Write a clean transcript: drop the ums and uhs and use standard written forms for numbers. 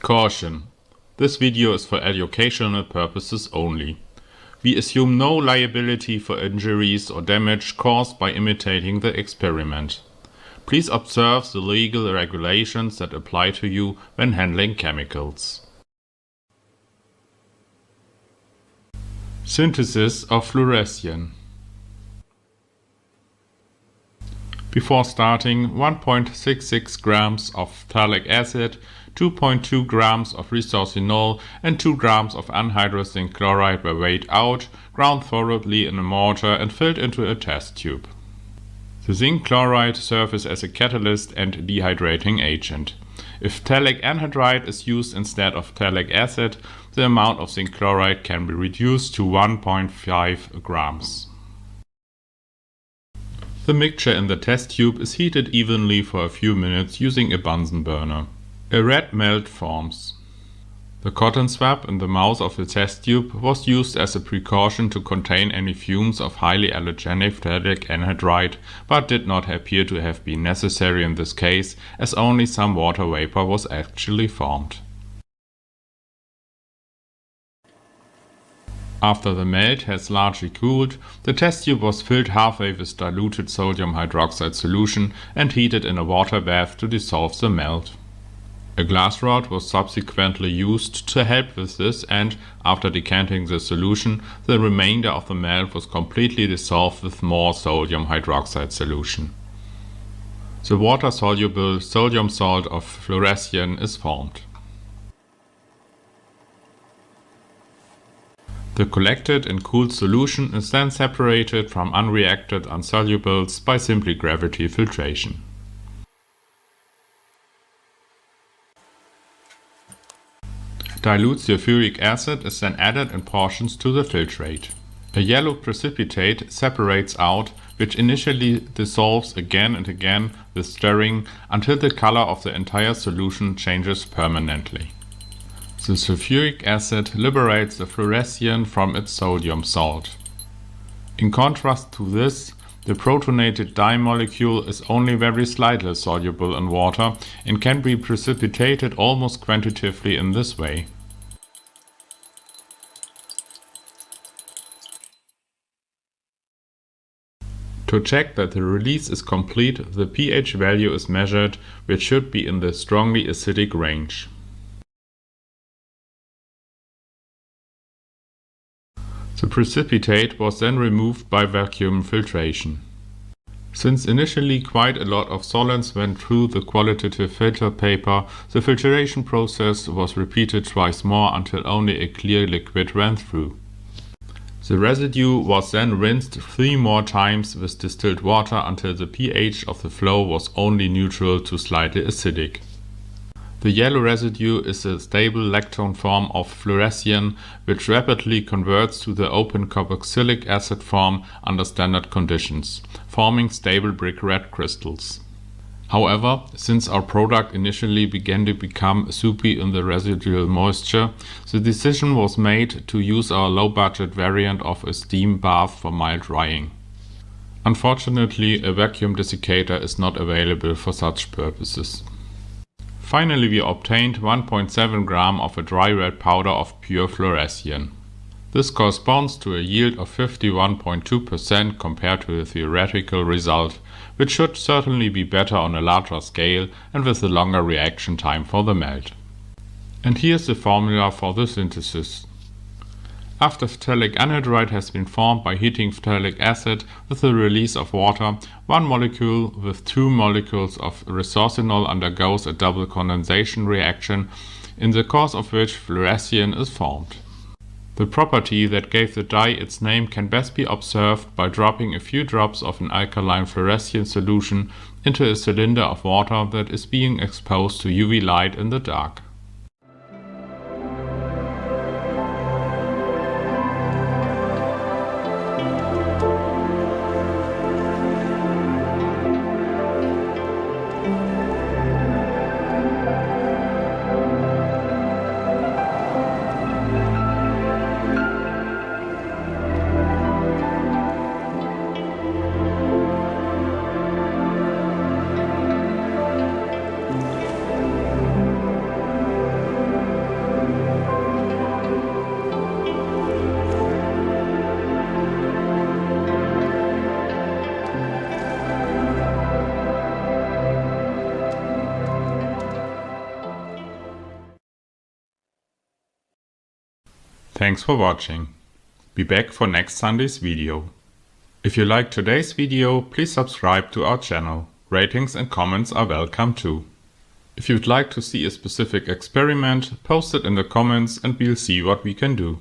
Caution: this video is for educational purposes only. We assume no liability for injuries or damage caused by imitating the experiment. Please observe the legal regulations that apply to you when handling chemicals. Synthesis of fluorescein. Before starting, 1.66 grams of phthalic acid, 2.2 grams of resorcinol and 2 grams of anhydrous zinc chloride were weighed out, ground thoroughly in a mortar and filled into a test tube. The zinc chloride serves as a catalyst and dehydrating agent. If phthalic anhydride is used instead of phthalic acid, the amount of zinc chloride can be reduced to 1.5 grams. The mixture in the test tube is heated evenly for a few minutes using a Bunsen burner. A red melt forms. The cotton swab in the mouth of the test tube was used as a precaution to contain any fumes of highly allergenic phthalic anhydride, but did not appear to have been necessary in this case, as only some water vapor was actually formed. After the melt has largely cooled, the test tube was filled halfway with diluted sodium hydroxide solution and heated in a water bath to dissolve the melt. A glass rod was subsequently used to help with this, and, after decanting the solution, the remainder of the melt was completely dissolved with more sodium hydroxide solution. The water-soluble sodium salt of fluorescein is formed. The collected and cooled solution is then separated from unreacted insolubles by simply gravity filtration. Dilute sulfuric acid is then added in portions to the filtrate. A yellow precipitate separates out, which initially dissolves again and again with stirring until the color of the entire solution changes permanently. The sulfuric acid liberates the fluorescein from its sodium salt. In contrast to this, the protonated dye molecule is only very slightly soluble in water and can be precipitated almost quantitatively in this way. To check that the release is complete, the pH value is measured, which should be in the strongly acidic range. The precipitate was then removed by vacuum filtration. Since initially quite a lot of solvents went through the qualitative filter paper, the filtration process was repeated twice more until only a clear liquid ran through. The residue was then rinsed 3 more times with distilled water until the pH of the flow was only neutral to slightly acidic. The yellow residue is a stable lactone form of fluorescein, which rapidly converts to the open carboxylic acid form under standard conditions, forming stable brick red crystals. However, since our product initially began to become soupy in the residual moisture, the decision was made to use our low-budget variant of a steam bath for mild drying. Unfortunately, a vacuum desiccator is not available for such purposes. Finally, we obtained 1.7 gram of a dry red powder of pure fluorescein. This corresponds to a yield of 51.2% compared to the theoretical result, which should certainly be better on a larger scale and with a longer reaction time for the melt. And here's the formula for the synthesis. After phthalic anhydride has been formed by heating phthalic acid with the release of water, one molecule with 2 molecules of resorcinol undergoes a double condensation reaction, in the course of which fluorescein is formed. The property that gave the dye its name can best be observed by dropping a few drops of an alkaline fluorescein solution into a cylinder of water that is being exposed to UV light in the dark. Thanks for watching. Be back for next Sunday's video. If you liked today's video, please subscribe to our channel. Ratings and comments are welcome too. If you'd like to see a specific experiment, post it in the comments and we'll see what we can do.